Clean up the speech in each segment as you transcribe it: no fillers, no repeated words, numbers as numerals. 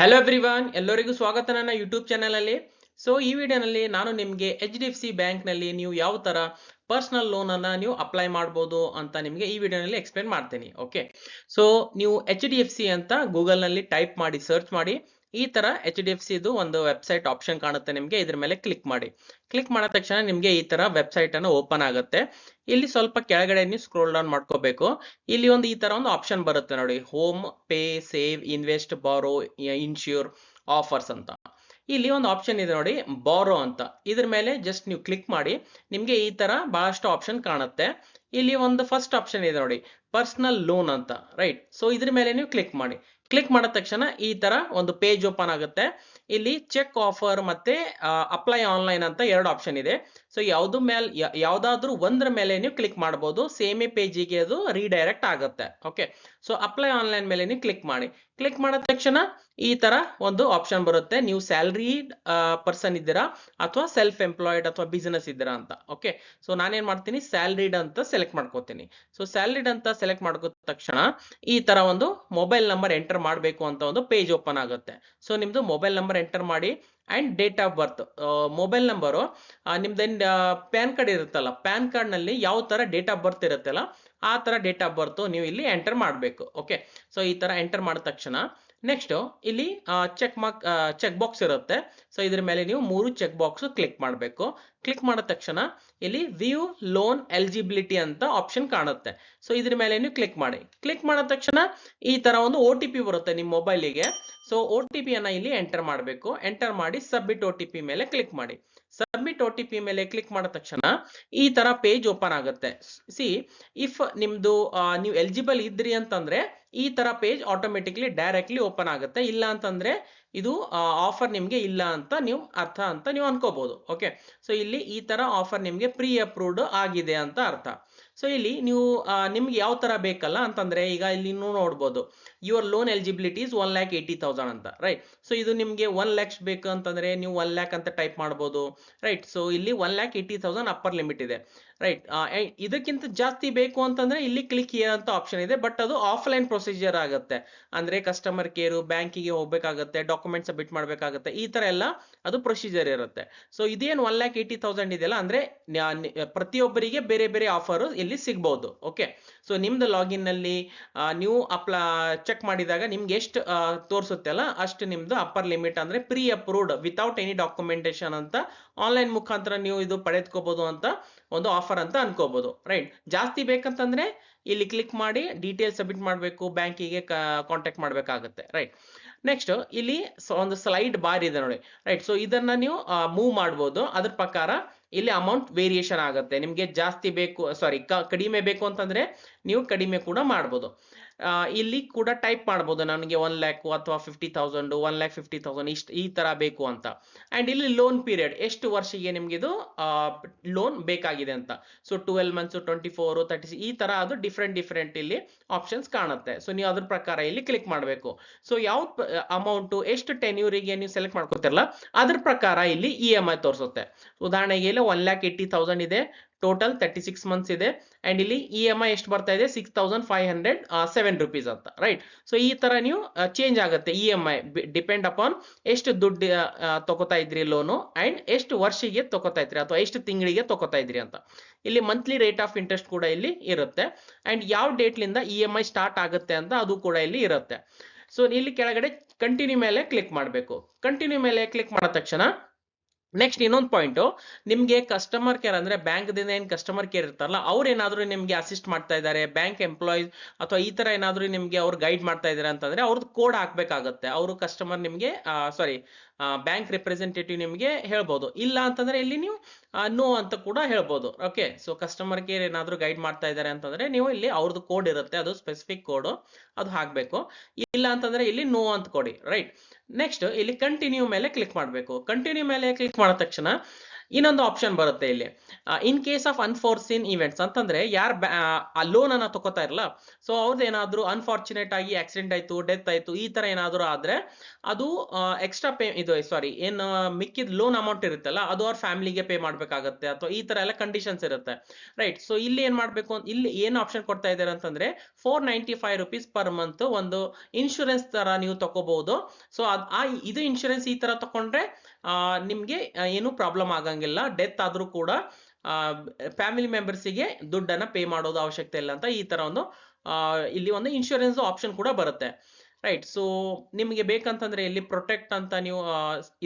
Hello everyone, ಎಲ್ಲರಿಗೂ ಸ್ವಾಗತ ನನ್ನ ಯೂಟ್ಯೂಬ್ ಚಾನಲ್ ಅಲ್ಲಿ. ಸೊ ಈ ವಿಡಿಯೋನಲ್ಲಿ ನಾನು ನಿಮಗೆ HDFC ಬ್ಯಾಂಕ್ ನಲ್ಲಿ ನೀವು ಯಾವ ತರ ಪರ್ಸನಲ್ ಲೋನ್ ಅನ್ನ ನೀವು ಅಪ್ಲೈ ಮಾಡಬಹುದು ಅಂತ ನಿಮಗೆ ಈ ವಿಡಿಯೋನಲ್ಲಿ ಎಕ್ಸ್ಪ್ಲೇನ್ ಮಾಡ್ತೀನಿ. ಓಕೆ, ಸೊ ನೀವು HDFC ಅಂತ ಗೂಗಲ್ ನಲ್ಲಿ ಟೈಪ್ ಮಾಡಿ ಸರ್ಚ್ ಮಾಡಿ. ಈ ತರ HDFC ಇದು ಒಂದು ವೆಬ್ಸೈಟ್ ಆಪ್ಷನ್ ಕಾಣುತ್ತೆ ನಿಮಗೆ. ಇದ್ರ ಮೇಲೆ ಕ್ಲಿಕ್ ಮಾಡಿ. ಕ್ಲಿಕ್ ಮಾಡಿದ ತಕ್ಷಣ ನಿಮಗೆ ಈ ತರ ವೆಬ್ಸೈಟ್ ಅನ್ನು ಓಪನ್ ಆಗುತ್ತೆ. ಇಲ್ಲಿ ಸ್ವಲ್ಪ ಕೆಳಗಡೆ ನೀವು ಸ್ಕ್ರೋಲ್ ಡೌನ್ ಮಾಡ್ಕೋಬೇಕು. ಇಲ್ಲಿ ಒಂದು ಈ ತರ ಒಂದು ಆಪ್ಷನ್ ಬರುತ್ತೆ ನೋಡಿ, ಹೋಮ್, ಪೇ, ಸೇವ್, ಇನ್ವೆಸ್ಟ್, ಬಾರೋ, ಇನ್ಶ್ಯೂರ್, ಆಫರ್ಸ್ ಅಂತ. ಇಲ್ಲಿ ಒಂದು ಆಪ್ಷನ್ ಇದೆ ನೋಡಿ, ಬಾರೋ ಅಂತ. ಇದ್ರ ಮೇಲೆ ಜಸ್ಟ್ ನೀವು ಕ್ಲಿಕ್ ಮಾಡಿ. ನಿಮ್ಗೆ ಈ ತರ ಬಹಳಷ್ಟು ಆಪ್ಷನ್ ಕಾಣುತ್ತೆ. ಇಲ್ಲಿ ಒಂದು ಫಸ್ಟ್ ಆಪ್ಷನ್ ಇದೆ ನೋಡಿ, ಪರ್ಸನಲ್ ಲೋನ್ ಅಂತ, ರೈಟ್. ಸೊ ಇದ್ರ ಮೇಲೆ ನೀವು ಕ್ಲಿಕ್ ಮಾಡಿ. ಕ್ಲಿಕ್ ಮಾಡಿದ ತಕ್ಷಣ ಈ ತರ ಒಂದು ಪೇಜ್ ಓಪನ್ ಆಗುತ್ತೆ. ಇಲ್ಲಿ ಚೆಕ್ ಆಫರ್ ಮತ್ತೆ ಅಪ್ಲೈ ಆನ್ಲೈನ್ ಅಂತ ಎರಡು ಆಪ್ಷನ್ ಇದೆ. ಸೊ ಯಾವ್ದಾದ್ರು ಒಂದ್ರ ಮೇಲೆ ನೀವು ಕ್ಲಿಕ್ ಮಾಡಬಹುದು. ಸೇಮೇ ಪೇಜಿಗೆ ಅದು ರೀಡೈರೆಕ್ಟ್ ಆಗುತ್ತೆ. ಓಕೆ, ಸೊ ಅಪ್ಲೈ ಆನ್ಲೈನ್ ಮೇಲೆ ನೀವು ಕ್ಲಿಕ್ ಮಾಡಿ. ಕ್ಲಿಕ್ ಮಾಡಿದ ತಕ್ಷಣ ಈ ತರ ಒಂದು ಆಪ್ಷನ್ ಬರುತ್ತೆ, ನೀವು ಸ್ಯಾಲರಿಡ್ ಪರ್ಸನ್ ಇದ್ದೀರಾ ಅಥವಾ ಸೆಲ್ಫ್ ಎಂಪ್ಲಾಯ್ಡ್ ಅಥವಾ ಬಿಸಿನೆಸ್ ಇದ್ದೀರಾ ಅಂತ. ಓಕೆ, ಸೊ ನಾನೇನ್ ಮಾಡ್ತೀನಿ, ಸ್ಯಾಲರಿಡ್ ಅಂತ ಸೆಲೆಕ್ಟ್ ಮಾಡ್ಕೋತೀನಿ. ಸೊ ಸ್ಯಾಲರಿಡ್ ಅಂತ ಸೆಲೆಕ್ಟ್ ಮಾಡ್ಕೋ ತಕ್ಷಣ ಈ ತರ ಒಂದು ಮೊಬೈಲ್ ನಂಬರ್ ಎಂಟರ್ ಮಾಡಬೇಕು ಅಂತ ಒಂದು ಪೇಜ್ ಓಪನ್ ಆಗುತ್ತೆ. ಸೊ ನಿಮ್ದು ಮೊಬೈಲ್ ನಂಬರ್ ಎಂಟರ್ ಮಾಡಿ and date of birth. Mobile number ನಿಮ್ದೇನ್ ಪ್ಯಾನ್ ಕಾರ್ಡ್ ಇರುತ್ತಲ್ಲ, ಪ್ಯಾನ್ ಕಾರ್ಡ್ ನಲ್ಲಿ ಯಾವ ತರ ಡೇಟ್ ಆಫ್ ಬರ್ತ್ ಇರುತ್ತಲ್ಲ ಆ ತರ ಡೇಟ್ ಆಫ್ ಬರ್ತ್ ನೀವು ಇಲ್ಲಿ ಎಂಟರ್ ಮಾಡಬೇಕು. ಓಕೆ, ಸೊ ಈ ತರ ಎಂಟರ್ ಮಾಡಿದ ತಕ್ಷಣ ನೆಕ್ಸ್ಟ್ ಇಲ್ಲಿ ಚೆಕ್ ಬಾಕ್ಸ್ ಇರುತ್ತೆ. ಸೊ ಇದ್ರ ಮೇಲೆ ನೀವು 3 ಚೆಕ್ ಬಾಕ್ಸ್ ಕ್ಲಿಕ್ ಮಾಡಬೇಕು. ಕ್ಲಿಕ್ ಮಾಡಿದ ತಕ್ಷಣ ಇಲ್ಲಿ ವ್ಯೂ ಲೋನ್ ಎಲಿಜಿಬಿಲಿಟಿ ಅಂತ ಆಪ್ಷನ್ ಕಾಣುತ್ತೆ. ಸೊ ಇದ್ರ ಮೇಲೆ ನೀವು ಕ್ಲಿಕ್ ಮಾಡಿ. ಕ್ಲಿಕ್ ಮಾಡಿದ ತಕ್ಷಣ ಈ ತರ ಒಂದು OTP ಬರುತ್ತೆ ನಿಮ್ಮ ಮೊಬೈಲಿಗೆ. ಸೊ OTP ಅನ್ನ ಇಲ್ಲಿ ಎಂಟರ್ ಮಾಡಬೇಕು. ಎಂಟರ್ ಮಾಡಿ ಸಬ್ಮಿಟ್ OTP ಮೇಲೆ ಕ್ಲಿಕ್ ಮಾಡಿ. ಸಬ್ಮಿಟ್ OTP ಮೇಲೆ ಕ್ಲಿಕ್ ಮಾಡಿದ ತಕ್ಷಣ ಈ ತರ ಪೇಜ್ ಓಪನ್ ಆಗುತ್ತೆ. ಸಿ, ಇಫ್ ನಿಮ್ದು ನೀವು ಎಲಿಜಿಬಲ್ ಇದ್ರಿ ಅಂತಂದ್ರೆ ಈ ತರ ಪೇಜ್ ಆಟೋಮೆಟಿಕ್ಲಿ ಡೈರೆಕ್ಟ್ಲಿ ಓಪನ್ ಆಗುತ್ತೆ. ಇಲ್ಲ ಅಂತಂದ್ರೆ ಇದು ಆಫರ್ ನಿಮ್ಗೆ ಇಲ್ಲ ಅಂತ ನೀವು ಅನ್ಕೋಬಹುದು. ಓಕೆ, ಸೊ ಇಲ್ಲಿ ಈ ತರ ಆಫರ್ ನಿಮ್ಗೆ ಪ್ರೀ ಅಪ್ರೂವ್ಡ್ ಆಗಿದೆ ಅಂತ ಅರ್ಥ. ಸೊ ಇಲ್ಲಿ ನೀವು ನಿಮ್ಗೆ ಯಾವ ತರ ಬೇಕಲ್ಲ ಅಂತಂದ್ರೆ, ಈಗ ಇಲ್ಲಿ ನೀವು ನೋಡ್ಬೋದು ಯುವರ್ ಲೋನ್ ಎಲಿಜಿಬಿಲಿಟಿ ಇಸ್ 1,80,000 ಅಂತ, ರೈಟ್. ಸೊ ಇದು ನಿಮ್ಗೆ 1 ಲಕ್ಷ ಬೇಕು ಅಂತಂದ್ರೆ ನೀವು 1 ಲ್ಯಾಕ್ ಅಂತ ಟೈಪ್ ಮಾಡ್ಬೋದು, ರೈಟ್. ಸೊ ಇಲ್ಲಿ 1,80,000 ಅಪ್ಪರ್ ಲಿಮಿಟ್ ಇದೆ, ರೈಟ್. ಇದಕ್ಕಿಂತ ಜಾಸ್ತಿ ಬೇಕು ಅಂತಂದ್ರೆ ಇಲ್ಲಿ ಕ್ಲಿಕ್ ಹಿಯರ್ ಅಂತ ಆಪ್ಷನ್ ಇದೆ. ಬಟ್ ಅದು ಆಫ್ಲೈನ್ ಪ್ರೊಸೀಜರ್ ಆಗುತ್ತೆ. ಅಂದ್ರೆ ಕಸ್ಟಮರ್ ಕೇರ್ ಬ್ಯಾಂಕಿಗೆ ಹೋಗ್ಬೇಕಾಗತ್ತೆ, ಡಾಕ್ಯುಮೆಂಟ್ ಸಬ್ಮಿಟ್ ಮಾಡ್ಬೇಕಾಗತ್ತೆ, ಈ ತರ ಎಲ್ಲ ಅದು ಪ್ರೊಸೀಜರ್ ಇರುತ್ತೆ. ಸೊ ಇದೇನು 1,80,000 ಇದೆಯಲ್ಲ, ಅಂದ್ರೆ ಪ್ರತಿಯೊಬ್ಬರಿಗೆ ಬೇರೆ ಬೇರೆ ಆಫರ್ ಇಲ್ಲಿ ಸಿಗ್ಬಹುದು. ಓಕೆ, ಸೊ ನಿಮ್ದು ಲಾಗಿನ್ ನಲ್ಲಿ ನೀವು ಚೆಕ್ ಮಾಡಿದಾಗ ನಿಮ್ಗೆ ಎಷ್ಟು ತೋರಿಸುತ್ತೆ ಅಲ್ಲ ಅಷ್ಟು ನಿಮ್ದು ಅಪ್ಪರ್ ಲಿಮಿಟ್, ಅಂದ್ರೆ pre approved without any documentation ಅಂತ ಆನ್ಲೈನ್ ಮುಖಾಂತರ ನೀವು ಇದು ಪಡೆದುಕೋಬಹುದು ಅಂತ ಒಂದು ಆಫರ್ ಅಂತ ಅನ್ಕೋಬಹುದು, ರೈಟ್. ಜಾಸ್ತಿ ಬೇಕಂತಂದ್ರೆ ಇಲ್ಲಿ ಕ್ಲಿಕ್ ಮಾಡಿ ಡೀಟೇಲ್ಸ್ ಸಬ್ಮಿಟ್ ಮಾಡಬೇಕು, ಬ್ಯಾಂಕಿಗೆ ಕಾಂಟ್ಯಾಕ್ಟ್ ಮಾಡಬೇಕಾಗುತ್ತೆ, ರೈಟ್. ನೆಕ್ಸ್ಟ್ ಇಲ್ಲಿ ಒಂದು ಸ್ಲೈಡ್ ಬಾರ್ ಇದೆ ನೋಡಿ, ರೈಟ್. ಸೊ ಇದನ್ನ ನೀವು ಮೂವ್ ಮಾಡಬಹುದು. ಅದ್ರ ಪ್ರಕಾರ ಇಲ್ಲಿ ಅಮೌಂಟ್ ವೇರಿಯೇಷನ್ ಆಗುತ್ತೆ. ನಿಮ್ಗೆ ಜಾಸ್ತಿ ಬೇಕು, ಕಡಿಮೆ ಬೇಕು ಅಂತಂದ್ರೆ ನೀವು ಕಡಿಮೆ ಕೂಡ ಮಾಡಬಹುದು. ಇಲ್ಲಿ ಕೂಡ ಟೈಪ್ ಮಾಡಬಹುದು, ನನಗೆ 1 ಲ್ಯಾಕ್ ಅಥವಾ 50,000, 1,50,000 ಇಷ್ಟು ಈ ತರ ಬೇಕು ಅಂತ. ಅಂಡ್ ಇಲ್ಲಿ ಲೋನ್ ಪೀರಿಯಡ್ ಎಷ್ಟು ವರ್ಷಕ್ಕೆ ನಿಮ್ಗೆ ಇದು ಲೋನ್ ಬೇಕಾಗಿದೆ ಅಂತ. ಸೊ 12 ಮಂತ್ಸ್, 24, 36 ಈ ತರ ಅದು ಡಿಫ್ರೆಂಟ್ ಇಲ್ಲಿ ಆಪ್ಷನ್ಸ್ ಕಾಣುತ್ತೆ. ಸೊ ನೀವು ಅದ್ರ ಪ್ರಕಾರ ಇಲ್ಲಿ ಕ್ಲಿಕ್ ಮಾಡಬೇಕು. ಸೊ ಯಾವ ಅಮೌಂಟ್ ಎಷ್ಟು ಟೆನ್ಯೂರಿಗೆ ನೀವು ಸೆಲೆಕ್ಟ್ ಮಾಡ್ಕೊತಿರಲ್ಲ ಅದ್ರ ಪ್ರಕಾರ ಇಲ್ಲಿ EMI ತೋರಿಸುತ್ತೆ. ಉದಾಹರಣೆಗೆ ಇಲ್ಲಿ 1,80,000 ಇದೆ, ಟೋಟಲ್ 36 ಮಂತ್ಸ್ ಇದೆ. ಅಂಡ್ ಇಲ್ಲಿ EMI ಎಷ್ಟು ಬರ್ತಾ ಇದೆ, 6,507 rupees ಅಂತ, ರೈಟ್. ಸೊ ಈ ತರ ನೀವು ಚೇಂಜ್ ಆಗುತ್ತೆ EMI ಡಿಪೆಂಡ್ ಅಪಾನ್ ಎಷ್ಟು ದುಡ್ಡು ತಗೋತಾ ಇದ್ರಿ ಲೋನು ಅಂಡ್ ಎಷ್ಟು ವರ್ಷಿಗೆ ತಗೋತಾ ಇದ್ರಿ ಅಥವಾ ಎಷ್ಟು ತಿಂಗಳಿಗೆ ತಗೋತಾ ಇದ್ರಿ ಅಂತ. ಇಲ್ಲಿ ಮಂತ್ಲಿ ರೇಟ್ ಆಫ್ ಇಂಟ್ರೆಸ್ಟ್ ಕೂಡ ಇಲ್ಲಿ ಇರುತ್ತೆ. ಅಂಡ್ ಯಾವ ಡೇಟ್ ಲಿಂದ EMI ಸ್ಟಾರ್ಟ್ ಆಗುತ್ತೆ ಅಂತ ಅದು ಕೂಡ ಇಲ್ಲಿ ಇರುತ್ತೆ. ಸೊ ಇಲ್ಲಿ ಕೆಳಗಡೆ ಕಂಟಿನ್ಯೂ ಮೇಲೆ ಕ್ಲಿಕ್ ಮಾಡಬೇಕು. ಕಂಟಿನ್ಯೂ ಮೇಲೆ ಕ್ಲಿಕ್ ಮಾಡಿದ ತಕ್ಷಣ ನೆಕ್ಸ್ಟ್ ಇನ್ನೊಂದು ಪಾಯಿಂಟ್, ನಿಮ್ಗೆ ಕಸ್ಟಮರ್ ಕೇರ್ ಅಂದ್ರೆ ಬ್ಯಾಂಕ್ ದಿಂದ ಏನ್ ಕಸ್ಟಮರ್ ಕೇರ್ ಇರ್ತಾರಲ್ಲ ಅವ್ರು ಏನಾದ್ರು ನಿಮ್ಗೆ ಅಸಿಸ್ಟ್ ಮಾಡ್ತಾ ಇದ್ದಾರೆ, ಬ್ಯಾಂಕ್ ಎಂಪ್ಲಾಯೀಸ್ ಅಥವಾ ಈ ತರ ಏನಾದ್ರು ನಿಮ್ಗೆ ಅವ್ರು ಗೈಡ್ ಮಾಡ್ತಾ ಇದಾರೆ ಅಂತಂದ್ರೆ ಅವ್ರದ್ದು ಕೋಡ್ ಹಾಕ್ಬೇಕಾಗತ್ತೆ. ಅವರು ಕಸ್ಟಮರ್ ನಿಮ್ಗೆ ಬ್ಯಾಂಕ್ ರಿಪ್ರೆಸೆಂಟೇಟಿವ್ ನಿಮ್ಗೆ ಹೇಳ್ಬೋದು. ಇಲ್ಲ ಅಂತಂದ್ರೆ ಇಲ್ಲಿ ನೀವು ನೋ ಅಂತ ಕೂಡ ಹೇಳ್ಬೋದು. ಓಕೆ, ಸೊ ಕಸ್ಟಮರ್ ಕೇರ್ ಏನಾದ್ರು ಗೈಡ್ ಮಾಡ್ತಾ ಇದ್ದಾರೆ ಅಂತಂದ್ರೆ ನೀವು ಇಲ್ಲಿ ಅವ್ರದ್ದು ಕೋಡ್ ಇರುತ್ತೆ, ಅದು ಸ್ಪೆಸಿಫಿಕ್ ಕೋಡ್, ಅದು ಹಾಕ್ಬೇಕು. ಇಲ್ಲ ಅಂತಂದ್ರೆ ಇಲ್ಲಿ ನೋ ಅಂತ ಕೊಡಿ, ರೈಟ್. ನೆಕ್ಸ್ಟ್ ಇಲ್ಲಿ ಕಂಟಿನ್ಯೂ ಮೇಲೆ ಕ್ಲಿಕ್ ಮಾಡಬೇಕು. ಕಂಟಿನ್ಯೂ ಮೇಲೆ ಕ್ಲಿಕ್ ಮಾಡಿದ ತಕ್ಷಣ ಇನ್ನೊಂದು ಆಪ್ಷನ್ ಬರುತ್ತೆ ಇಲ್ಲಿ, in case of unforeseen events ಅಂತಂದ್ರೆ ಯಾರು ಆ ಲೋನ್ ಅನ್ನ ತಗೋತಾ ಇರಲ್ಲ, ಸೊ ಅವ್ರದ್ದು ಏನಾದ್ರು ಅನ್ಫಾರ್ಚುನೇಟ್ ಆಗಿ ಆಕ್ಸಿಡೆಂಟ್ ಆಯ್ತು, ಡೆತ್ ಆಯ್ತು, ಈ ತರ ಏನಾದ್ರು ಆದ್ರೆ ಅದು ಎಕ್ಸ್ಟ್ರಾ ಪೇ ಇದು ಸಾರಿ ಏನು ಮಿಕ್ಕಿದ ಲೋನ್ ಅಮೌಂಟ್ ಇರುತ್ತಲ್ಲ ಅದು ಅವ್ರ ಫ್ಯಾಮಿಲಿಗೆ ಪೇ ಮಾಡ್ಬೇಕಾಗತ್ತೆ, ಅಥವಾ ಈ ತರ ಎಲ್ಲ ಕಂಡೀಷನ್ಸ್ ಇರುತ್ತೆ, ರೈಟ್. ಸೊ ಇಲ್ಲಿ ಏನ್ ಮಾಡ್ಬೇಕು, ಇಲ್ಲಿ ಏನ್ ಆಪ್ಷನ್ ಕೊಡ್ತಾ ಇದ್ದಾರೆ ಅಂತಂದ್ರೆ 495 rupees ಪರ್ ಮಂತ್ ಒಂದು ಇನ್ಶೂರೆನ್ಸ್ ತರ ನೀವು ತಗೋಬಹುದು. ಸೊ ಇದು ಇನ್ಶೂರೆನ್ಸ್ ಈ ತರ ತಗೊಂಡ್ರೆ ನಿಮ್ಗೆ ಏನು ಪ್ರಾಬ್ಲಮ್ ಆಗಂಗಿಲ್ಲ, ಡೆತ್ ಆದ್ರೂ ಕೂಡ ಫ್ಯಾಮಿಲಿ ಮೆಂಬರ್ಸಿಗೆ ದುಡ್ಡನ್ನ ಪೇ ಮಾಡೋದು ಅವಶ್ಯಕತೆ ಇಲ್ಲ ಅಂತ ಈ ತರ ಒಂದು ಇಲ್ಲಿ ಒಂದು ಇನ್ಶೂರೆನ್ಸ್ ಆಪ್ಷನ್ ಕೂಡ ಬರುತ್ತೆ, ರೈಟ್. ಸೊ ನಿಮಗೆ ಬೇಕಂತಂದ್ರೆ ಇಲ್ಲಿ ಪ್ರೊಟೆಕ್ಟ್ ಅಂತ ನೀವು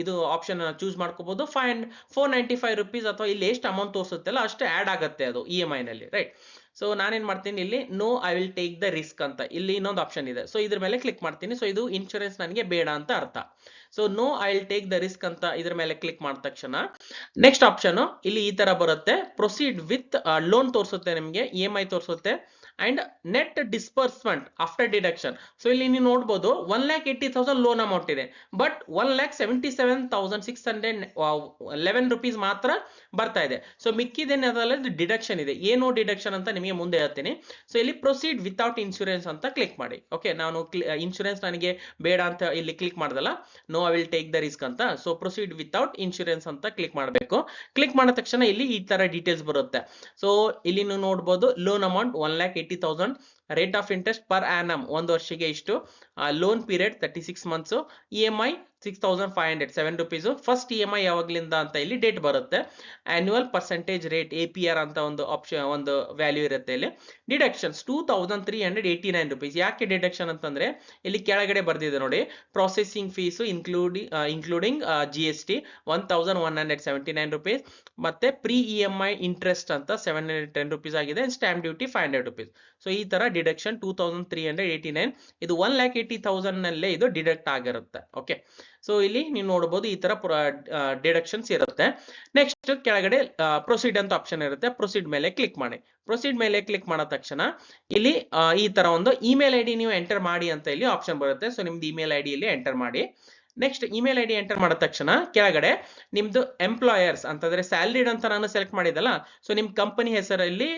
ಇದು ಆಪ್ಷನ್ ಚೂಸ್ ಮಾಡ್ಕೋಬಹುದು. 495 rupees ಅಥವಾ ಇಲ್ಲಿ ಎಷ್ಟು ಅಮೌಂಟ್ ತೋರಿಸುತ್ತಲ್ಲ ಅಷ್ಟೇ ಆಡ್ ಆಗುತ್ತೆ ಅದು EMI ನಲ್ಲಿ, ರೈಟ್. ಸೊ ನಾನೇನ್ ಮಾಡ್ತೀನಿ ಇಲ್ಲಿ no I will take the risk ಅಂತ ಇಲ್ಲಿ ಇನ್ನೊಂದು ಆಪ್ಷನ್ ಇದೆ, ಸೊ ಇದ್ರ ಮೇಲೆ ಕ್ಲಿಕ್ ಮಾಡ್ತೀನಿ. ಸೊ ಇದು ಇನ್ಶೂರೆನ್ಸ್ ನನಗೆ ಬೇಡ ಅಂತ ಅರ್ಥ. So no I will take the risk ಅಂತ ಇದ್ರ ಮೇಲೆ ಕ್ಲಿಕ್ ಮಾಡಿದ ತಕ್ಷಣ ನೆಕ್ಸ್ಟ್ ಆಪ್ಷನ್ ಇಲ್ಲಿ ಈ ತರ ಬರುತ್ತೆ, ಪ್ರೊಸೀಡ್ ವಿತ್ ಲೋನ್ ತೋರಿಸುತ್ತೆ ನಿಮಗೆ, EMI ತೋರಿಸುತ್ತೆ and net disbursement after deduction. So ಇಲ್ಲಿ ನೀವು ನೋಡಬಹುದು 1,80,000 ಲೋನ್ ಅಮೌಂಟ್ ಇದೆ, ಬಟ್ 1,77,611 rupees ಮಾತ್ರ ಬರ್ತಾ ಇದೆ. ಸೊ ಮಿಕ್ಕಿದೇನದಲ್ಲ ಡಿಡಕ್ಷನ್ ಇದೆ, ಏನು ಡಿಡಕ್ಷನ್ ಅಂತ ನಿಮಗೆ ಮುಂದೆ ಹೇಳ್ತೀನಿ. ಸೊ ಇಲ್ಲಿ ಪ್ರೊಸೀಡ್ ವಿತೌಟ್ ಇನ್ಶೂರೆನ್ಸ್ ಅಂತ ಕ್ಲಿಕ್ ಮಾಡಿ. ಓಕೆ, ನಾನು ಇನ್ಶೂರೆನ್ಸ್ ನನಗೆ ಬೇಡ ಅಂತ ಇಲ್ಲಿ ಕ್ಲಿಕ್ ಮಾಡ್ದಲ್ಲ, no I will take the risk ಅಂತ. ಸೊ ಪ್ರೊಸೀಡ್ ವಿತೌಟ್ ಇನ್ಶೂರೆನ್ಸ್ ಅಂತ ಕ್ಲಿಕ್ ಮಾಡಬೇಕು. ಕ್ಲಿಕ್ ಮಾಡಿದ ತಕ್ಷಣ ಇಲ್ಲಿ ಈ ತರ ಡೀಟೇಲ್ಸ್ ಬರುತ್ತೆ. ಸೊ ಇಲ್ಲಿ ನೀವು ನೋಡಬಹುದು loan amount 1,80,000, rate of interest per annum ಒಂದು ವರ್ಷಕ್ಕೆ ಇಷ್ಟು, loan period 36 months, EMI 6,507 rupees. First EMI ಯಾವಾಗ್ಲಿಂದ ಅಂತ ಇಲ್ಲಿ ಡೇಟ್ ಬರುತ್ತೆ, ಆನ್ಯುವಲ್ ಪರ್ಸೆಂಟೇಜ್ ರೇಟ್ APR ಅಂತ ಒಂದು ಆಪ್ಷನ್ ಒಂದು ವ್ಯಾಲ್ಯೂ ಇರುತ್ತೆ. ಇಲ್ಲಿ ಡಿಡಕ್ಷನ್ಸ್ 2,389 rupees. ಯಾಕೆ ಡಿಡಕ್ಷನ್ ಅಂತಂದ್ರೆ ಇಲ್ಲಿ ಕೆಳಗಡೆ ಬರ್ದಿದೆ ನೋಡಿ, processing fees including GST 1,179 rupees, ಮತ್ತೆ ಪ್ರೀ EMI ಇಂಟ್ರೆಸ್ಟ್ ಅಂತ 710 rupees ಆಗಿದೆ, ಸ್ಟಾಂಪ್ ಡ್ಯೂಟಿ 500 rupees. ಸೊ ಈ ತರ ಡಿಡಕ್ಷನ್ 2,389, ಇದು 1,80,000 ನಲ್ಲೇ ಇದು ಡಿಡಕ್ಟ್ ಆಗಿರುತ್ತೆ. ಓಕೆ, ಸೊ ಇಲ್ಲಿ ನೀವು ನೋಡಬಹುದು ಈ ತರ ಡಿಡಕ್ಷನ್ಸ್ ಇರುತ್ತೆ. ನೆಕ್ಸ್ಟ್ ಕೆಳಗಡೆ ಪ್ರೊಸೀಡ್ ಅಂತ ಆಪ್ಷನ್ ಇರುತ್ತೆ, ಪ್ರೊಸೀಡ್ ಮೇಲೆ ಕ್ಲಿಕ್ ಮಾಡಿ. ಪ್ರೊಸೀಡ್ ಮೇಲೆ ಕ್ಲಿಕ್ ಮಾಡಿದ ತಕ್ಷಣ ಇಲ್ಲಿ ಈ ತರ ಒಂದು ಇಮೇಲ್ ID ನೀವು ಎಂಟರ್ ಮಾಡಿ ಅಂತ ಇಲ್ಲಿ ಆಪ್ಷನ್ ಬರುತ್ತೆ. ಸೊ ನಿಮ್ದು ಇಮೇಲ್ ID ಇಲ್ಲಿ ಎಂಟರ್ ಮಾಡಿ. ನೆಕ್ಸ್ಟ್ ಇಮೇಲ್ ID ಎಂಟರ್ ಮಾಡಿದ ತಕ್ಷಣ ಕೆಳಗಡೆ ನಿಮ್ದು ಎಂಪ್ಲಾಯರ್ಸ್ ಅಂತಂದ್ರೆ ಸ್ಯಾಲರಿಡ್ ಅಂತ ನಾನು ಸೆಲೆಕ್ಟ್ ಮಾಡಿದಲ್ಲ, ಸೊ ನಿಮ್ ಕಂಪನಿ ಹೆಸರಲ್ಲಿ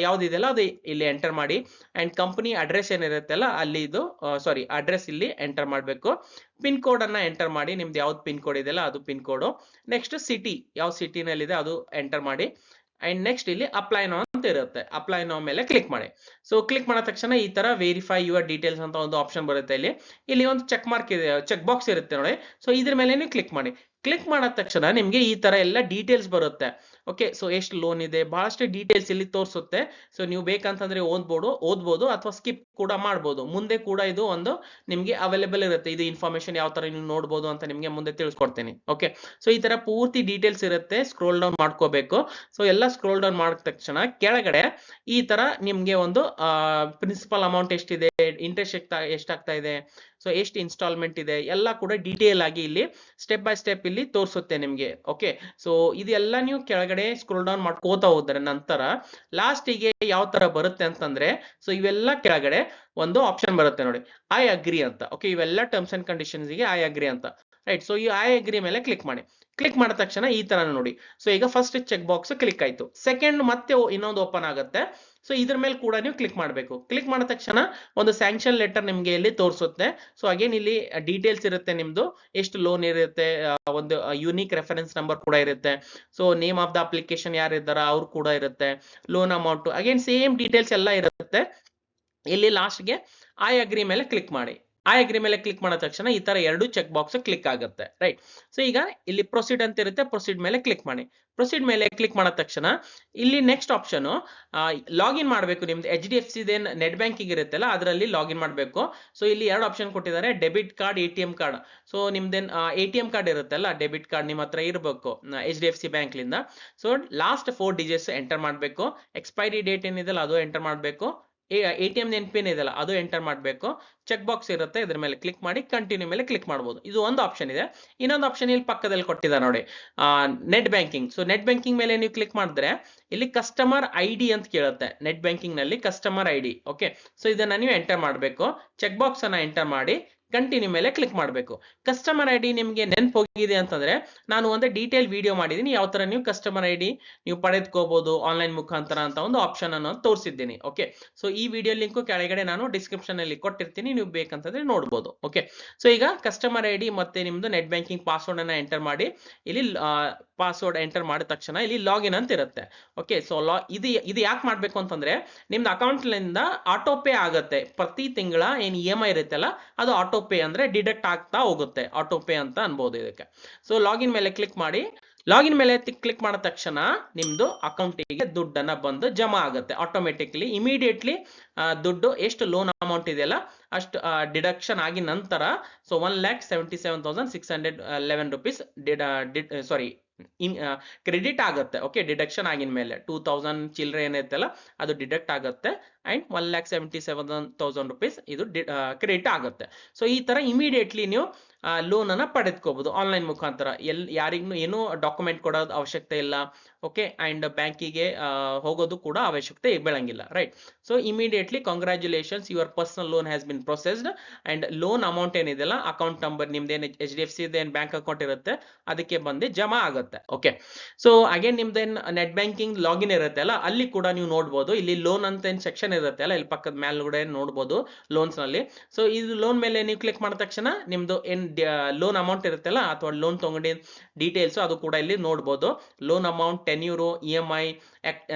ಯಾವ್ದಿದೆಯಲ್ಲ ಅದು ಇಲ್ಲಿ ಎಂಟರ್ ಮಾಡಿ. ಅಂಡ್ ಕಂಪನಿ ಅಡ್ರೆಸ್ ಏನಿರುತ್ತಲ್ಲ ಅಲ್ಲಿ ಇದು ಅಡ್ರೆಸ್ ಇಲ್ಲಿ ಎಂಟರ್ ಮಾಡಬೇಕು. ಪಿನ್ ಕೋಡ್ ಅನ್ನ ಎಂಟರ್ ಮಾಡಿ, ನಿಮ್ದು ಯಾವ್ದು ಪಿನ್ ಕೋಡ್ ಇದೆಯಲ್ಲ ಅದು ಪಿನ್ ಕೋಡ್. ನೆಕ್ಸ್ಟ್ ಸಿಟಿ ಯಾವ ಸಿಟಿನಲ್ಲಿದೆ ಅದು ಎಂಟರ್ ಮಾಡಿ. ಅಂಡ್ ನೆಕ್ಸ್ಟ್ ಇಲ್ಲಿ ಅಪ್ಲೈ ನೌ ಅಂತ ಇರುತ್ತೆ, ಅಪ್ಲೈ ನೌ ಮೇಲೆ ಕ್ಲಿಕ್ ಮಾಡಿ. ಸೊ ಕ್ಲಿಕ್ ಮಾಡಿದ ತಕ್ಷಣ ಈ ತರ ವೆರಿಫೈ ಯುವರ್ ಡೀಟೇಲ್ಸ್ ಅಂತ ಒಂದು ಆಪ್ಷನ್ ಬರುತ್ತೆ. ಇಲ್ಲಿ ಒಂದು ಚೆಕ್ ಮಾರ್ಕ್ ಇದೆ, ಚೆಕ್ ಬಾಕ್ಸ್ ಇರುತ್ತೆ ನೋಡಿ. ಸೊ ಇದ್ರ ಮೇಲೆ ನೀವು ಕ್ಲಿಕ್ ಮಾಡಿ. ಕ್ಲಿಕ್ ಮಾಡಿದ ತಕ್ಷಣ ನಿಮ್ಗೆ ಈ ತರ ಎಲ್ಲ ಡೀಟೇಲ್ಸ್ ಬರುತ್ತೆ. ಓಕೆ, ಸೊ ಎಷ್ಟು ಲೋನ್ ಇದೆ, ಬಹಳಷ್ಟು ಡೀಟೇಲ್ಸ್ ಇಲ್ಲಿ ತೋರಿಸುತ್ತೆ. ಸೊ ನೀವು ಬೇಕಂತಂದ್ರೆ ಓದ್ಬೋದು ಅಥವಾ ಸ್ಕಿಪ್ ಕೂಡ ಮಾಡ್ಬೋದು. ಮುಂದೆ ಕೂಡ ಇದು ಒಂದು ನಿಮ್ಗೆ ಅವೈಲೇಬಲ್ ಇರುತ್ತೆ, ಇದು ಇನ್ಫಾರ್ಮೇಶನ್ ಯಾವ ತರ ನೀವು ನೋಡ್ಬೋದು ಅಂತ ನಿಮ್ಗೆ ಮುಂದೆ ತಿಳಿಸ್ಕೊಡ್ತೀನಿ. ಓಕೆ, ಸೊ ಈ ತರ ಪೂರ್ತಿ ಡೀಟೇಲ್ಸ್ ಇರುತ್ತೆ, ಸ್ಕ್ರೋಲ್ ಡೌನ್ ಮಾಡ್ಕೋಬೇಕು. ಸೊ ಎಲ್ಲ ಸ್ಕ್ರೋಲ್ ಡೌನ್ ಮಾಡಿದ ತಕ್ಷಣ ಕೆಳಗಡೆ ಈ ತರ ನಿಮ್ಗೆ ಒಂದು ಪ್ರಿನ್ಸಿಪಲ್ ಅಮೌಂಟ್ ಎಷ್ಟಿದೆ, ಇಂಟ್ರೆಸ್ಟ್ ಎಷ್ಟಾಗ್ತಾ ಇದೆ, ಸೊ ಎಷ್ಟು ಇನ್ಸ್ಟಾಲ್ಮೆಂಟ್ ಇದೆ ಎಲ್ಲ ಕೂಡ ಡೀಟೇಲ್ ಆಗಿ ಇಲ್ಲಿ ಸ್ಟೆಪ್ ಬೈ ಸ್ಟೆಪ್ ಇಲ್ಲಿ ತೋರಿಸುತ್ತೆ ನಿಮ್ಗೆ. ಓಕೆ, ಸೊ ಇದೆಲ್ಲ ನೀವು ಕೆಳಗಡೆ ಸ್ಕ್ರೋಲ್ ಡೌನ್ ಮಾಡ್ಕೋತಾ ಹೋದ್ರೆ ನಂತರ ಲಾಸ್ಟಿಗೆ ಯಾವ ತರ ಬರುತ್ತೆ ಅಂತಂದ್ರೆ, ಸೊ ಇವೆಲ್ಲ ಕೆಳಗಡೆ ಒಂದು ಆಪ್ಷನ್ ಬರುತ್ತೆ ನೋಡಿ, ಐ ಅಗ್ರಿ ಅಂತ. ಓಕೆ, ಇವೆಲ್ಲ ಟರ್ಮ್ಸ್ ಅಂಡ್ ಕಂಡೀಷನ್ಸ್ ಗೆ ಐ ಅಗ್ರಿ ಅಂತ, ರೈಟ್. ಸೊ ಈ ಐ ಅಗ್ರಿ ಮೇಲೆ ಕ್ಲಿಕ್ ಮಾಡಿ. ಕ್ಲಿಕ್ ಮಾಡಿದ ತಕ್ಷಣ ಈ ತರ ನೋಡಿ. ಸೊ ಈಗ ಫಸ್ಟ್ ಚೆಕ್ ಬಾಕ್ಸ್ ಕ್ಲಿಕ್ ಆಯ್ತು, ಸೆಕೆಂಡ್ ಮತ್ತೆ ಇನ್ನೊಂದು ಓಪನ್ ಆಗುತ್ತೆ. ಸೊ ಇದ್ರ ಮೇಲೆ ಕೂಡ ನೀವು ಕ್ಲಿಕ್ ಮಾಡಬೇಕು. ಕ್ಲಿಕ್ ಮಾಡಿದ ತಕ್ಷಣ ಒಂದು ಸ್ಯಾಂಕ್ಷನ್ ಲೆಟರ್ ನಿಮ್ಗೆ ಇಲ್ಲಿ ತೋರಿಸುತ್ತೆ. ಸೊ ಅಗೇನ್ ಇಲ್ಲಿ ಡೀಟೇಲ್ಸ್ ಇರುತ್ತೆ, ನಿಮ್ದು ಎಷ್ಟು ಲೋನ್ ಇರುತ್ತೆ, ಒಂದು ಯೂನಿಕ್ ರೆಫರೆನ್ಸ್ ನಂಬರ್ ಕೂಡ ಇರುತ್ತೆ. So name of the application ಯಾರಿದ್ದಾರ ಅವ್ರು ಕೂಡ ಇರುತ್ತೆ, loan amount again same details ಎಲ್ಲ ಇರುತ್ತೆ. ಇಲ್ಲಿ ಲಾಸ್ಟ್ಗೆ ಐ ಅಗ್ರಿ ಮೇಲೆ ಕ್ಲಿಕ್ ಮಾಡಿ. ಐ ಅಗ್ರಿ ಮೇಲೆ ಕ್ಲಿಕ್ ಮಾಡಿದ ತಕ್ಷಣ ಈ ತರ ಎರಡು ಚೆಕ್ ಬಾಕ್ಸ್ ಕ್ಲಿಕ್ ಆಗುತ್ತೆ, ರೈಟ್. ಸೊ ಈಗ ಇಲ್ಲಿ ಪ್ರೊಸೀಡ್ ಅಂತ ಇರುತ್ತೆ, ಪ್ರೊಸೀಡ್ ಮೇಲೆ ಕ್ಲಿಕ್ ಮಾಡಿ. ಪ್ರೊಸೀಡ್ ಮೇಲೆ ಕ್ಲಿಕ್ ಮಾಡಿದ ತಕ್ಷಣ ಇಲ್ಲಿ ನೆಕ್ಸ್ಟ್ ಆಪ್ಷನ್ ಲಾಗಿನ್ ಮಾಡಬೇಕು. ನಿಮ್ದು HDFC ನೆಟ್ ಬ್ಯಾಂಕಿಂಗ್ ಇರುತ್ತಲ್ಲ ಅದರಲ್ಲಿ ಲಾಗಿನ್ ಮಾಡಬೇಕು. ಸೊ ಇಲ್ಲಿ ಎರಡು ಆಪ್ಷನ್ ಕೊಟ್ಟಿದ್ದಾರೆ, debit card, ATM card. So ನಿಮ್ದೇನ್ ATM ಕಾರ್ಡ್ ಇರುತ್ತಲ್ಲ, ಡೆಬಿಟ್ ಕಾರ್ಡ್ ನಿಮ್ಮ ಹತ್ರ ಇರಬೇಕು HDFC ಬ್ಯಾಂಕ್ಲಿಂದ. ಸೊ ಲಾಸ್ಟ್ 4 digits ಎಂಟರ್ ಮಾಡಬೇಕು. ಎಕ್ಸ್ಪೈರಿ ಡೇಟ್ ಏನಿದೆಲ್ಲ ಅದು ಎಂಟರ್ ಮಾಡಬೇಕು. ATM ಪಿನ್ ಇದೆಯಲ್ಲ ಅದು ಎಂಟರ್ ಮಾಡಬೇಕು. ಚೆಕ್ ಬಾಕ್ಸ್ ಇರುತ್ತೆ, ಇದ್ರ ಮೇಲೆ ಕ್ಲಿಕ್ ಮಾಡಿ ಕಂಟಿನ್ಯೂ ಮೇಲೆ ಕ್ಲಿಕ್ ಮಾಡಬಹುದು. ಇದು ಒಂದು ಆಪ್ಷನ್ ಇದೆ. ಇನ್ನೊಂದು ಆಪ್ಷನ್ ಇಲ್ಲಿ ಪಕ್ಕದಲ್ಲಿ ಕೊಟ್ಟಿದ್ದಾರೆ ನೋಡಿ, net banking. So net banking ಮೇಲೆ ನೀವು ಕ್ಲಿಕ್ ಮಾಡಿದ್ರೆ ಇಲ್ಲಿ ಕಸ್ಟಮರ್ ID ಅಂತ ಕೇಳುತ್ತೆ. ನೆಟ್ ಬ್ಯಾಂಕಿಂಗ್ ನಲ್ಲಿ ಕಸ್ಟಮರ್ ID. ಓಕೆ, ಸೊ ಇದನ್ನ ನೀವು ಎಂಟರ್ ಮಾಡಬೇಕು. ಚೆಕ್ ಬಾಕ್ಸ್ ಅನ್ನ ಎಂಟರ್ ಮಾಡಿ ಕಂಟಿನ್ಯೂ ಮೇಲೆ ಕ್ಲಿಕ್ ಮಾಡಬೇಕು. ಕಸ್ಟಮರ್ ಐ ಡಿ ನಿಮಗೆ ನೆನ್ಪು ಹೋಗಿದೆ ಅಂತಂದ್ರೆ ನಾನು ಒಂದು ಡೀಟೇಲ್ ವಿಡಿಯೋ ಮಾಡಿದ್ದೀನಿ, ಯಾವ ತರ ನೀವು ಕಸ್ಟಮರ್ ಐ ಡಿ ನೀವು ಪಡೆದುಕೋಬಹುದು ಆನ್ಲೈನ್ ಮುಖಾಂತರ ಅಂತ ಒಂದು ಆಪ್ಷನ್ ಅನ್ನು ತೋರಿಸಿದ್ದೀನಿ. ಓಕೆ, ಸೊ ಈ ವಿಡಿಯೋ ಲಿಂಕ್ ಕೆಳಗಡೆ ನಾನು ಡಿಸ್ಕ್ರಿಪ್ಷನ್ ಅಲ್ಲಿ ಕೊಟ್ಟಿರ್ತೀನಿ, ನೀವು ಬೇಕಂತಂದ್ರೆ ನೋಡಬಹುದು. ಓಕೆ, ಸೊ ಈಗ ಕಸ್ಟಮರ್ ಐ ಡಿ ಮತ್ತೆ ನಿಮ್ದು ನೆಟ್ ಬ್ಯಾಂಕಿಂಗ್ ಪಾಸ್ವರ್ಡ್ ಅನ್ನ ಎಂಟರ್ ಮಾಡಿ, ಇಲ್ಲಿ ಪಾಸ್ವರ್ಡ್ ಎಂಟರ್ ಮಾಡಿದ ತಕ್ಷಣ ಇಲ್ಲಿ ಲಾಗಿನ್ ಅಂತ ಇರುತ್ತೆ. ಓಕೆ, ಸೊ ಇದು ಯಾಕೆ ಮಾಡ್ಬೇಕು ಅಂತಂದ್ರೆ ನಿಮ್ದು ಅಕೌಂಟ್ ನಿಂದ ಆಟೋ ಪೇ ಆಗುತ್ತೆ. ಪ್ರತಿ ತಿಂಗಳ ಏನ್ EMI ಇರುತ್ತಲ್ಲ ಅದು ಆಟೋ ಪೇ ಅಂದ್ರೆ ಡಿಡಕ್ಟ್ ಆಗ್ತಾ ಹೋಗುತ್ತೆ, ಆಟೋ ಪೇ ಅಂತ ಅನ್ಬೋದು ಇದಕ್ಕೆ. ಸೊ ಲಾಗಿನ್ ಮೇಲೆ ಕ್ಲಿಕ್ ಮಾಡಿ. ಲಾಗಿನ್ ಮೇಲೆ ಕ್ಲಿಕ್ ಮಾಡಿದ ತಕ್ಷಣ ನಿಮ್ದು ಅಕೌಂಟಿಗೆ ದುಡ್ಡನ್ನ ಬಂದು ಜಮಾ ಆಗುತ್ತೆ ಆಟೋಮೆಟಿಕ್ಲಿ, ಇಮಿಡಿಯೇಟ್ಲಿ. ದುಡ್ಡು ಎಷ್ಟು ಲೋನ್ ಅಮೌಂಟ್ ಇದೆಯಲ್ಲ ಅಷ್ಟು ಡಿಡಕ್ಷನ್ ಆಗಿ ನಂತರ ಸೊ 1,77,611 ರೂಪೀಸ್ ಸಾರಿ ಕ್ರೆಡಿಟ್ ಆಗುತ್ತೆ. ಓಕೆ, ಡಿಡಕ್ಷನ್ ಆಗಿನ ಮೇಲೆ 2,000 ಚಿಲ್ಲರೆ ಏನೈತಲ್ಲ ಅದು ಡಿಡಕ್ಟ್ ಆಗುತ್ತೆ ಅಂಡ್ 1,77,000 ರೂಪೀಸ್ ಇದು ಕ್ರೆಡಿಟ್ ಆಗುತ್ತೆ. ಸೊ ಈ ತರ ಇಮಿಡಿಯೇಟ್ಲಿ ನೀವು ಲೋನ್ ಅನ್ನ ಪಡೆದುಕೋಬಹುದು ಆನ್ಲೈನ್ ಮುಖಾಂತರ. ಯಾರಿಗೂ ಏನೂ ಡಾಕ್ಯುಮೆಂಟ್ ಕೊಡೋದು ಅವಶ್ಯಕತೆ ಇಲ್ಲ. ಓಕೆ, ಅಂಡ್ ಬ್ಯಾಂಕಿಗೆ ಹೋಗೋದು ಕೂಡ ಅವಶ್ಯಕತೆ ಬೀಳಂಗಿಲ್ಲ, right? So immediately congratulations, your personal loan has been processed and loan amount ಏನಿದೆಯಲ್ಲ ಅಕೌಂಟ್ ನಂಬರ್ ನಿಮ್ದೇನು HDFC ಏನ್ ಬ್ಯಾಂಕ್ ಅಕೌಂಟ್ ಇರುತ್ತೆ ಅದಕ್ಕೆ ಬಂದು ಜಮಾ ಆಗುತ್ತೆ. ಓಕೆ, ಸೊ ಅಗೇನ್ ನಿಮ್ದೇನ್ ನೆಟ್ ಬ್ಯಾಂಕಿಂಗ್ ಲಾಗಿನ್ ಇರುತ್ತೆ ಅಲ್ಲ ಅಲ್ಲಿ ಕೂಡ ನೀವು ನೋಡ್ಬೋದು, ಇಲ್ಲಿ ಲೋನ್ ಅಂತ ಏನ್ ಸೆಕ್ಷನ್ ಇರುತ್ತೆ ಅಲ್ಲ ಇಲ್ಲಿ ಪಕ್ಕದ ಮೇಲ್ಗಡೆ ನೋಡ್ಬೋದು ಲೋನ್ಸ್ ನಲ್ಲಿ. ಸೊ ಇದು ಲೋನ್ ಮೇಲೆ ನೀವು ಕ್ಲಿಕ್ ಮಾಡಿದ ತಕ್ಷಣ ನಿಮ್ದು ಏನ್ ಲೋನ್ ಅಮೌಂಟ್ ಇರುತ್ತಲ್ಲ ಅಥವಾ ಲೋನ್ ತಗೊಂಡಿದ್ದ ಡೀಟೇಲ್ಸ್ ಅದು ಕೂಡ ಇಲ್ಲಿ ನೋಡ್ಬೋದು. Loan amount, tenure, EMI,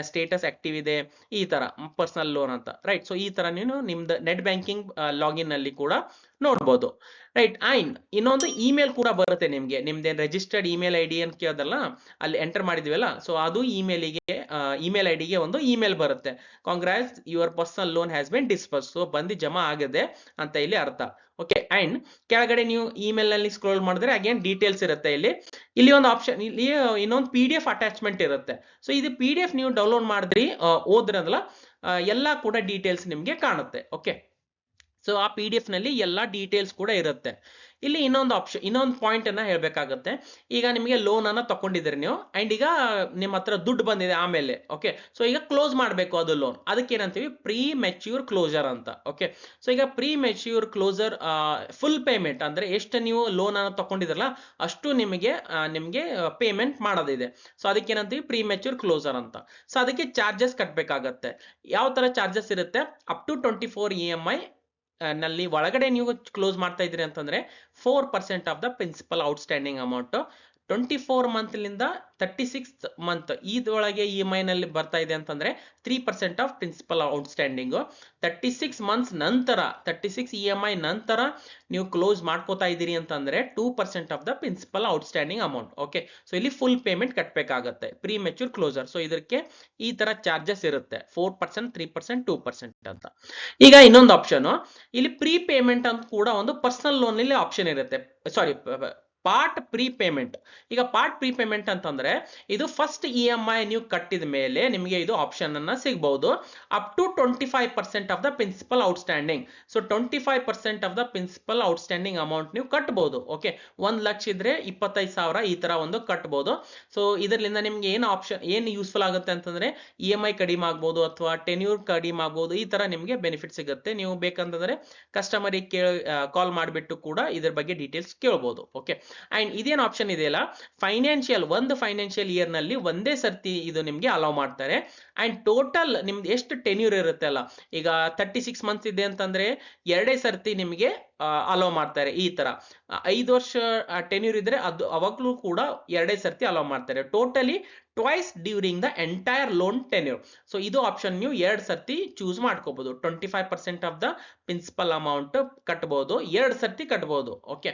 status active ಇದೆ, ಈ ತರ ಪರ್ಸನಲ್ ಲೋನ್ ಅಂತ, ರೈಟ್? ಸೊ ಈ ತರ ನೀವು ನಿಮ್ದು ನೆಟ್ ಬ್ಯಾಂಕಿಂಗ್ ಲಾಗಿನ್ ಅಲ್ಲಿ ಕೂಡ ನೋಡ್ಬೋದು, ರೈಟ್? ಅಂಡ್ ಇನ್ನೊಂದು ಇಮೇಲ್ ಕೂಡ ಬರುತ್ತೆ ನಿಮ್ಗೆ, ನಿಮ್ದೇನ್ ರಿಜಿಸ್ಟರ್ಡ್ ಇಮೇಲ್ ಐ ಡಿ ಅಂತ ಕೇಳೋದಲ್ಲ ಅಲ್ಲಿ ಎಂಟರ್ ಮಾಡಿದ್ವಲ್ಲ, ಸೊ ಅದು ಇಮೇಲ್ ಐ ಡಿಗೆ ಒಂದು ಇಮೇಲ್ ಬರುತ್ತೆ. Congrats, your personal loan has been disperse, so ಬಂದು ಜಮಾ ಆಗಿದೆ ಅಂತ ಇಲ್ಲಿ ಅರ್ಥ. ಓಕೆ, ಅಂಡ್ ಕೆಳಗಡೆ ನೀವು ಇಮೇಲ್ ನಲ್ಲಿ ಸ್ಕ್ರೋಲ್ ಮಾಡಿದ್ರೆ ಅಗೇನ್ ಡೀಟೇಲ್ಸ್ ಇರುತ್ತೆ. ಇಲ್ಲಿ ಒಂದು ಆಪ್ಷನ್, ಇಲ್ಲಿ ಇನ್ನೊಂದು PDF ಅಟ್ಯಾಚ್ಮೆಂಟ್ ಇರುತ್ತೆ. ಸೊ ಇದು PDF ನೀವು ಡೌನ್ಲೋಡ್ ಮಾಡಿದ್ರಿ ಓದ್ರಲ್ಲ ಎಲ್ಲ ಕೂಡ ಡೀಟೇಲ್ಸ್ ನಿಮ್ಗೆ ಕಾಣುತ್ತೆ. ಓಕೆ, ಸೊ ಆ PDF ನಲ್ಲಿ ಎಲ್ಲ ಡೀಟೇಲ್ಸ್ ಕೂಡ ಇರುತ್ತೆ. ಇಲ್ಲಿ ಇನ್ನೊಂದು ಪಾಯಿಂಟ್ ಅನ್ನ ಹೇಳ್ಬೇಕಾಗುತ್ತೆ. ಈಗ ನಿಮಗೆ ಲೋನ್ ಅನ್ನ ತಗೊಂಡಿದ್ರಿ ನೀವು ಅಂಡ್ ಈಗ ನಿಮ್ಮ ಹತ್ರ ದುಡ್ಡು ಬಂದಿದೆ ಆಮೇಲೆ. ಓಕೆ, ಸೊ ಈಗ ಕ್ಲೋಸ್ ಮಾಡಬೇಕು ಅದು ಲೋನ್, ಅದಕ್ಕೆ ಏನಂತೀವಿ ಪ್ರೀ ಮೆಚ್ಯೂರ್ ಕ್ಲೋಸರ್ ಅಂತ. ಓಕೆ, ಸೊ ಈಗ premature closure full payment ಅಂದ್ರೆ ಎಷ್ಟು ನೀವು ಲೋನ್ ಅನ್ನ ತಗೊಂಡಿದ್ರಲ್ಲ ಅಷ್ಟು ನಿಮಗೆ ಪೇಮೆಂಟ್ ಮಾಡೋದಿದೆ. ಸೊ ಅದಕ್ಕೆ ಏನಂತೀವಿ ಪ್ರೀ ಮೆಚ್ಯೂರ್ ಕ್ಲೋಸರ್ ಅಂತ. ಸೊ ಅದಕ್ಕೆ ಚಾರ್ಜಸ್ ಕಟ್ಟಬೇಕಾಗತ್ತೆ. ಯಾವ ತರ ಚಾರ್ಜಸ್ ಇರುತ್ತೆ? ಅಪ್ ಟು 24 EMI ನಲ್ಲಿ ಒಳಗಡೆ ನೀವು ಕ್ಲೋಸ್ ಮಾಡ್ತಾ ಇದ್ರಿ ಅಂತಂದ್ರೆ 4% of the principal outstanding amount 24 month ಲಿಂದ 36th ಮಂತ್ ಇದೊಳಗೆ EMI ನಲ್ಲಿ ಬರ್ತಾ ಇದೆ ಅಂತಂದ್ರೆ 3% ಆಫ್ ಪ್ರಿನ್ಸಿಪಲ್ ಔಟ್ಸ್ಟ್ಯಾಂಡಿಂಗ್. 36 ಮಂತ್ಸ್ ನಂತರ 36 EMI ನಂತರ ನೀವು ಕ್ಲೋಸ್ ಮಾಡ್ಕೋತಾ ಇದ್ದೀರಿ ಅಂತಂದ್ರೆ 2% of the principal outstanding amount. Okay, so ಇಲ್ಲಿ ಫುಲ್ ಪೇಮೆಂಟ್ ಕಟ್ಟಬೇಕಾಗುತ್ತೆ ಪ್ರೀ ಮೆಚ್ಯೂರ್ ಕ್ಲೋಸರ್. ಸೊ ಇದಕ್ಕೆ ಈ ತರ ಚಾರ್ಜಸ್ ಇರುತ್ತೆ 4%, 3%, 2% ಅಂತ. ಈಗ ಇನ್ನೊಂದು ಆಪ್ಷನ್, ಇಲ್ಲಿ ಪ್ರೀ ಪೇಮೆಂಟ್ ಅಂತ ಕೂಡ ಒಂದು ಪರ್ಸನಲ್ ಲೋನ್ ಅಲ್ಲಿ ಆಪ್ಷನ್ ಇರುತ್ತೆ. ಸಾರಿ, ಪಾರ್ಟ್ ಪ್ರೀ ಪೇಮೆಂಟ್. ಈಗ ಪಾರ್ಟ್ ಪ್ರೀ ಪೇಮೆಂಟ್ ಅಂತಂದ್ರೆ ಇದು ಫಸ್ಟ್ EMI ನೀವು ಕಟ್ಟಿದ ಮೇಲೆ ನಿಮಗೆ ಇದು ಆಪ್ಷನ್ ಅನ್ನ ಸಿಗಬಹುದು. Up to 25% of the principal outstanding. So 25% of the principal outstanding amount ನೀವು ಕಟ್ಟಬಹುದು. ಓಕೆ, 1 ಲಕ್ಷ ಇದ್ರೆ 25,000 ಈ ತರ ಒಂದು ಕಟ್ಟಬಹುದು. ಸೊ ಇದರಿಂದ ನಿಮ್ಗೆ ಏನು ಯೂಸ್ಫುಲ್ ಆಗುತ್ತೆ ಅಂತಂದ್ರೆ EMI ಕಡಿಮೆ ಆಗ್ಬಹುದು ಅಥವಾ ಟೆನ್ಯೂರ್ ಕಡಿಮೆ ಆಗ್ಬಹುದು, ಈ ತರ ನಿಮ್ಗೆ ಬೆನಿಫಿಟ್ ಸಿಗುತ್ತೆ. ನೀವು ಬೇಕಂತಂದ್ರೆ ಕಸ್ಟಮರಿಗೆ ಕಾಲ್ ಮಾಡಿಬಿಟ್ಟು ಕೂಡ ಇದ್ರ ಬಗ್ಗೆ ಡೀಟೇಲ್ಸ್ ಕೇಳಬಹುದು. ಓಕೆ, ಅಂಡ್ ಇದೇನು ಆಪ್ಷನ್ ಇದೆಯಲ್ಲ ಒಂದು ಫೈನಾನ್ಷಿಯಲ್ ಇಯರ್ ನಲ್ಲಿ ಒಂದೇ ಸರ್ತಿ ಇದು ನಿಮ್ಗೆ ಅಲೌ ಮಾಡ್ತಾರೆ. ಅಂಡ್ ಟೋಟಲ್ ನಿಮ್ದು ಎಷ್ಟು ಟೆನ್ಯೂರ್ ಇರುತ್ತೆ ಅಲ್ಲ, ಈಗ 36 ಮಂತ್ಸ್ ಇದೆ ಅಂತಂದ್ರೆ 2 ಸರ್ತಿ ನಿಮಗೆ ಅಲೋ ಮಾಡ್ತಾರೆ. ಈ ತರ 5 ವರ್ಷ ಟೆನ್ಯೂರ್ ಇದ್ರೆ ಅದು ಅವಾಗ್ಲೂ ಕೂಡ 2 ಸರ್ತಿ ಅಲೋ ಮಾಡ್ತಾರೆ. Totally twice during the entire loan tenure. So ಇದು ಆಪ್ಷನ್ ನೀವು 2 ಸರ್ತಿ ಚೂಸ್ ಮಾಡ್ಕೋಬಹುದು. 25% ಆಫ್ ದ ಪ್ರಿನ್ಸಿಪಲ್ ಅಮೌಂಟ್ ಕಟ್ಟಬಹುದು, 2 ಸರ್ತಿ ಕಟ್ಟಬಹುದು. ಓಕೆ,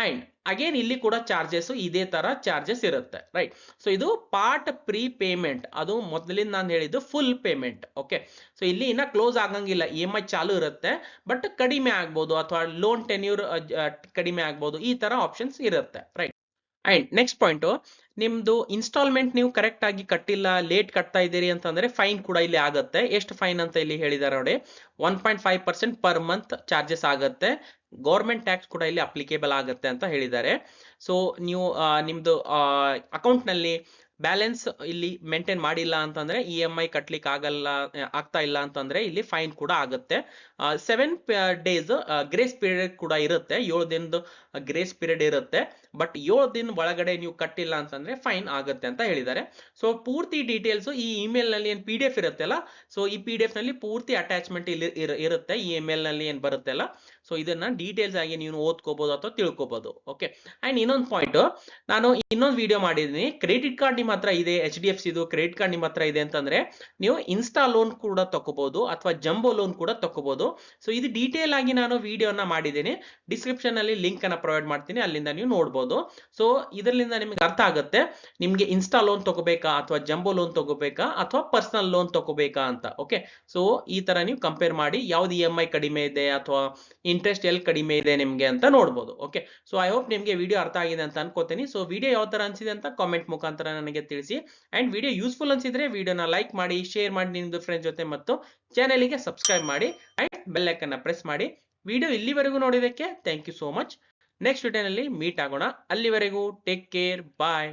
ಅಂಡ್ ಅಗೇನ್ ಇಲ್ಲಿ ಕೂಡ ಚಾರ್ಜಸ್ ಇದೇ ತರ ಚಾರ್ಜಸ್ ಇರುತ್ತೆ, ರೈಟ್? ಸೊ ಇದು ಪಾರ್ಟ್ ಪ್ರೀ ಪೇಮೆಂಟ್, ಅದು ಮೊದಲಿಂದ ನಾನು ಹೇಳಿದ್ದು ಫುಲ್ ಪೇಮೆಂಟ್. ಓಕೆ, ಸೊ ಇಲ್ಲಿ ಇನ್ನ ಕ್ಲೋಸ್ ಆಗಂಗಿಲ್ಲ, EMI ಚಾಲು ಇರುತ್ತೆ ಬಟ್ ಕಡಿಮೆ ಆಗ್ಬೋದು ಅಥವಾ ಲೋನ್ ಟೆನ್ಯೂರ್ ಕಡಿಮೆ ಆಗ್ಬೋದು, ಈ ತರ ಆಪ್ಷನ್ಸ್ ಇರುತ್ತೆ, ರೈಟ್? ಅಂಡ್ ನೆಕ್ಸ್ಟ್ ಪಾಯಿಂಟ್, ನಿಮ್ದು ಇನ್ಸ್ಟಾಲ್ಮೆಂಟ್ ನೀವು ಕರೆಕ್ಟ್ ಆಗಿ ಕಟ್ಟಿಲ್ಲ, ಲೇಟ್ ಕಟ್ತಾ ಇದ್ದೀರಿ ಅಂತಂದ್ರೆ ಫೈನ್ ಕೂಡ ಇಲ್ಲಿ ಆಗುತ್ತೆ. ಎಷ್ಟು ಫೈನ್ ಅಂತ ಇಲ್ಲಿ ಹೇಳಿದ್ದಾರೆ ನೋಡಿ, 1.5% ಪರ್ ಮಂತ್ ಚಾರ್ಜಸ್ ಆಗುತ್ತೆ. ಗೌರ್ಮೆಂಟ್ ಟ್ಯಾಕ್ಸ್ ಕೂಡ ಇಲ್ಲಿ ಅಪ್ಲಿಕೇಬಲ್ ಆಗುತ್ತೆ ಅಂತ ಹೇಳಿದ್ದಾರೆ. ಸೊ ನೀವು ನಿಮ್ದು ಅಕೌಂಟ್ ನಲ್ಲಿ ಬ್ಯಾಲೆನ್ಸ್ ಇಲ್ಲಿ ಮೇಂಟೈನ್ ಮಾಡಿಲ್ಲ ಅಂತಂದ್ರೆ EMI ಕಟ್ಲಿಕ್ಕೆ ಆಗ್ತಾ ಇಲ್ಲ ಅಂತಂದ್ರೆ ಇಲ್ಲಿ ಫೈನ್ ಕೂಡ ಆಗುತ್ತೆ. 7 ಡೇಸ್ ಗ್ರೇಸ್ ಪೀರಿಯಡ್ ಕೂಡ ಇರುತ್ತೆ, 7 ದಿನದ ಗ್ರೇಸ್ ಪೀರಿಯಡ್ ಇರುತ್ತೆ. ಬಟ್ 7 ದಿನ ಒಳಗಡೆ ನೀವು ಕಟ್ಟಿಲ್ಲ ಅಂತಂದ್ರೆ ಫೈನ್ ಆಗುತ್ತೆ ಅಂತ ಹೇಳಿದ್ದಾರೆ. ಸೊ ಪೂರ್ತಿ ಡೀಟೇಲ್ಸ್ ಈ ಇಮೇಲ್ ನಲ್ಲಿ ಏನ್ PDF ಇರುತ್ತಲ್ಲ, ಸೊ ಈ PDF ನಲ್ಲಿ ಪೂರ್ತಿ ಅಟ್ಯಾಚ್ಮೆಂಟ್ ಇಲ್ಲಿ ಇರುತ್ತೆ, ಈ ಇಮೇಲ್ ನಲ್ಲಿ ಏನ್ ಬರುತ್ತಲ್ಲ. ಸೊ ಇದನ್ನ ಡೀಟೇಲ್ಸ್ ಆಗಿ ನೀವು ಓದ್ಕೋಬಹುದು ಅಥವಾ ತಿಳ್ಕೊಬಹುದು. ಓಕೆ, ಅಂಡ್ ಇನ್ನೊಂದು ಪಾಯಿಂಟ್, ನಾನು ಇನ್ನೊಂದು ವಿಡಿಯೋ ಮಾಡಿದೀನಿ, ಕ್ರೆಡಿಟ್ ಕಾರ್ಡ್ ನಿಮ್ಮ ಹತ್ರ ಇದೆ, HDFC ಕ್ರೆಡಿಟ್ ಕಾರ್ಡ್ ನಿಮ್ಮ ಹತ್ರ ಇದೆ ಅಂತಂದ್ರೆ ನೀವು ಇನ್ಸ್ಟಾ ಲೋನ್ ಕೂಡ ತಗೋಬಹುದು ಅಥವಾ ಜಂಬೋ ಲೋನ್ ಕೂಡ ತಗೋಬಹುದು. ಸೊ ಇದು ಡೀಟೇಲ್ ಆಗಿ ನಾನು ವಿಡಿಯೋನ ಮಾಡಿದ್ದೀನಿ, ಡಿಸ್ಕ್ರಿಪ್ಷನ್ ಅಲ್ಲಿ ಲಿಂಕ್ ಅನ್ನ ಪ್ರೊವೈಡ್ ಮಾಡ್ತೀನಿ, ಅಲ್ಲಿಂದ ನೀವು ನೋಡಬಹುದು. ಸೊ ಇದರಿಂದ ನಿಮಗೆ ಅರ್ಥ ಆಗುತ್ತೆ ನಿಮ್ಗೆ ಇನ್ಸ್ಟಾ ಲೋನ್ ತಗೋಬೇಕಾ ಅಥವಾ ಜಂಬೋ ಲೋನ್ ತಗೋಬೇಕಾ ಅಥವಾ ಪರ್ಸನಲ್ ಲೋನ್ ತಗೋಬೇಕಾ ಅಂತ. ಓಕೆ, ಸೊ ಈ ತರ ನೀವು ಕಂಪೇರ್ ಮಾಡಿ ಯಾವ್ದು EMI ಕಡಿಮೆ ಇದೆ ಅಥವಾ ಇಂಟ್ರೆಸ್ಟ್ ಎಲ್ಲಿ ಕಡಿಮೆ ಇದೆ ನಿಮ್ಗೆ ಅಂತ ನೋಡಬಹುದು. ಓಕೆ, ಸೊ ಐ ಹೋಪ್ ನಿಮ್ಗೆ ವಿಡಿಯೋ ಅರ್ಥ ಆಗಿದೆ ಅಂತ ಅನ್ಕೋತೀನಿ. ಸೊ ವಿಡಿಯೋ ಯಾವ ತರ ಅನ್ಸಿದೆ ಅಂತ ಕಾಮೆಂಟ್ ಮುಖಾಂತರ ನನಗೆ ತಿಳಿಸಿ. ಅಂಡ್ ವಿಡಿಯೋ ಯೂಸ್ಫುಲ್ ಅನ್ಸಿದ್ರೆ ವಿಡಿಯೋನ ಲೈಕ್ ಮಾಡಿ, ಶೇರ್ ಮಾಡಿ ನಿಮ್ದು ಫ್ರೆಂಡ್ಸ್ ಜೊತೆ, ಮತ್ತು ಚಾನೆಲ್ಗೆ ಸಬ್ಸ್ಕ್ರೈಬ್ ಮಾಡಿ ಅಂಡ್ ಬೆಲ್ ಐಕನ್ ಪ್ರೆಸ್ ಮಾಡಿ. ವಿಡಿಯೋ ಇಲ್ಲಿವರೆಗೂ ನೋಡಿದಕ್ಕೆ thank you so much. Next ವಿಡಿಯೋನಲ್ಲಿ ಮೀಟ್ ಆಗೋಣ. ಅಲ್ಲಿವರೆಗೂ ಟೇಕ್ ಕೇರ್, ಬಾಯ್.